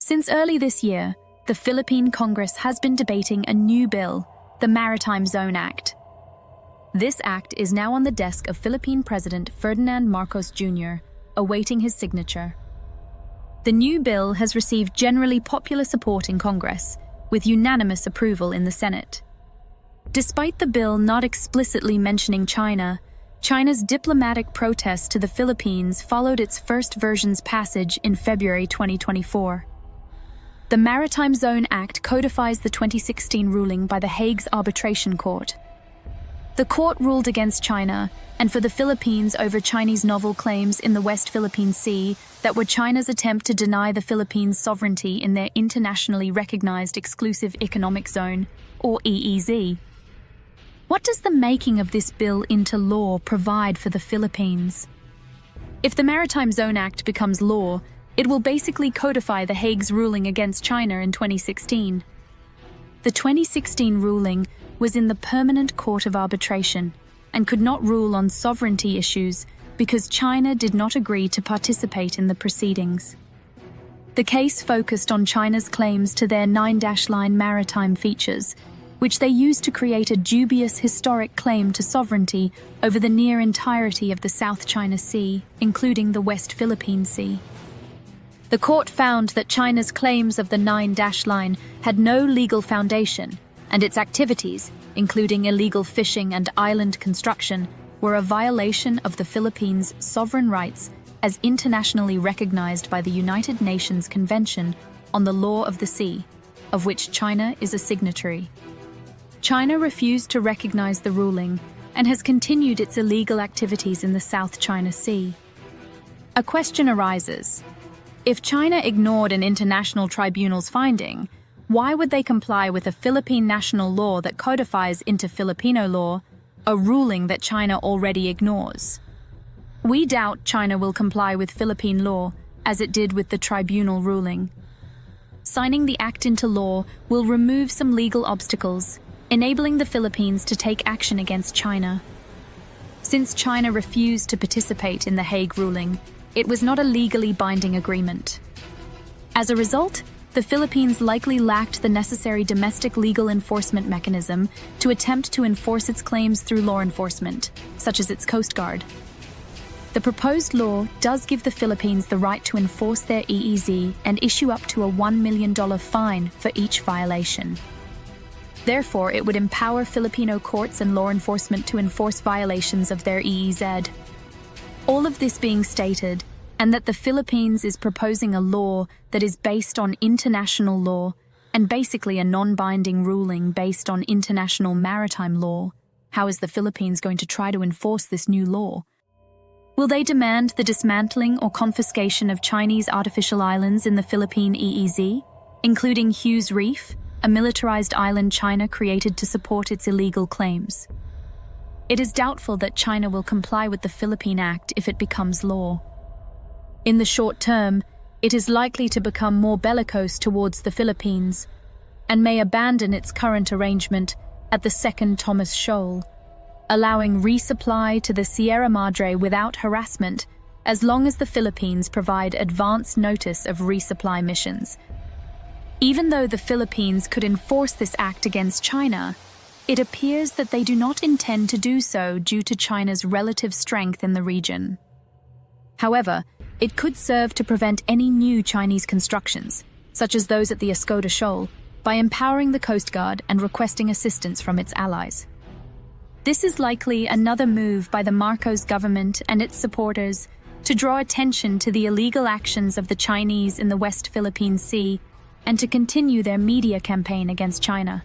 Since early this year, the Philippine Congress has been debating a new bill, the Maritime Zone Act. This act is now on the desk of Philippine President Ferdinand Marcos Jr., awaiting his signature. The new bill has received generally popular support in Congress, with unanimous approval in the Senate. Despite the bill not explicitly mentioning China, China's diplomatic protest to the Philippines followed its first version's passage in February 2024. The Maritime Zone Act codifies the 2016 ruling by The Hague's Arbitration Court. The court ruled against China and for the Philippines over Chinese naval claims in the West Philippine Sea that were China's attempt to deny the Philippines sovereignty in their internationally recognized exclusive economic zone, or EEZ. What does the making of this bill into law provide for the Philippines? If the Maritime Zone Act becomes law, it will basically codify The Hague's ruling against China in 2016. The 2016 ruling was in the Permanent Court of Arbitration and could not rule on sovereignty issues because China did not agree to participate in the proceedings. The case focused on China's claims to their 9-line maritime features, which they used to create a dubious historic claim to sovereignty over the near entirety of the South China Sea, including the West Philippine Sea. The court found that China's claims of the 9-line had no legal foundation, and its activities, including illegal fishing and island construction, were a violation of the Philippines' sovereign rights as internationally recognized by the United Nations Convention on the Law of the Sea, of which China is a signatory. China refused to recognize the ruling and has continued its illegal activities in the South China Sea. A question arises. If China ignored an international tribunal's finding, why would they comply with a Philippine national law that codifies into Filipino law, a ruling that China already ignores? We doubt China will comply with Philippine law, as it did with the tribunal ruling. Signing the act into law will remove some legal obstacles, enabling the Philippines to take action against China. Since China refused to participate in the Hague ruling, it was not a legally binding agreement. As a result, the Philippines likely lacked the necessary domestic legal enforcement mechanism to attempt to enforce its claims through law enforcement, such as its Coast Guard. The proposed law does give the Philippines the right to enforce their EEZ and issue up to a $1 million fine for each violation. Therefore, it would empower Filipino courts and law enforcement to enforce violations of their EEZ. All of this being stated, and that the Philippines is proposing a law that is based on international law and basically a non-binding ruling based on international maritime law, how is the Philippines going to try to enforce this new law? Will they demand the dismantling or confiscation of Chinese artificial islands in the Philippine EEZ, including Hughes Reef, a militarized island China created to support its illegal claims? It is doubtful that China will comply with the Philippine Act if it becomes law. In the short term, it is likely to become more bellicose towards the Philippines and may abandon its current arrangement at the Second Thomas Shoal, allowing resupply to the Sierra Madre without harassment as long as the Philippines provide advance notice of resupply missions. Even though the Philippines could enforce this act against China, it appears that they do not intend to do so due to China's relative strength in the region. However, it could serve to prevent any new Chinese constructions, such as those at the Escoda Shoal, by empowering the Coast Guard and requesting assistance from its allies. This is likely another move by the Marcos government and its supporters to draw attention to the illegal actions of the Chinese in the West Philippine Sea and to continue their media campaign against China,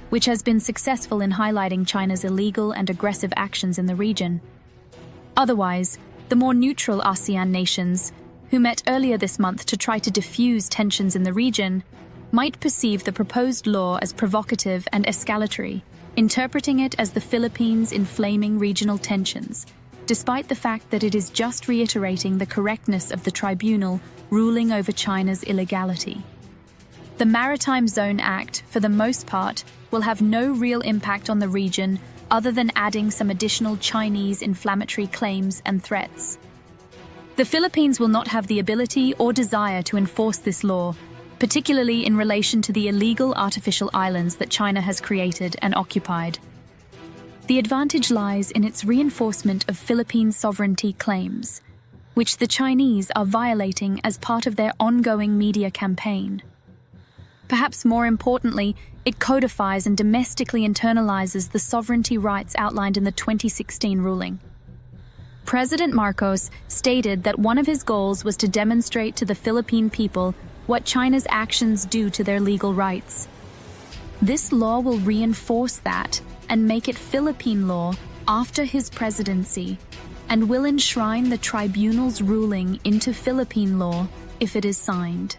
which has been successful in highlighting China's illegal and aggressive actions in the region. Otherwise, the more neutral ASEAN nations, who met earlier this month to try to diffuse tensions in the region, might perceive the proposed law as provocative and escalatory, interpreting it as the Philippines inflaming regional tensions, despite the fact that it is just reiterating the correctness of the tribunal ruling over China's illegality. The Maritime Zone Act, for the most part, will have no real impact on the region other than adding some additional Chinese inflammatory claims and threats. The Philippines will not have the ability or desire to enforce this law, particularly in relation to the illegal artificial islands that China has created and occupied. The advantage lies in its reinforcement of Philippine sovereignty claims, which the Chinese are violating as part of their ongoing media campaign. Perhaps more importantly, it codifies and domestically internalizes the sovereignty rights outlined in the 2016 ruling. President Marcos stated that one of his goals was to demonstrate to the Philippine people what China's actions do to their legal rights. This law will reinforce that and make it Philippine law after his presidency, and will enshrine the tribunal's ruling into Philippine law if it is signed.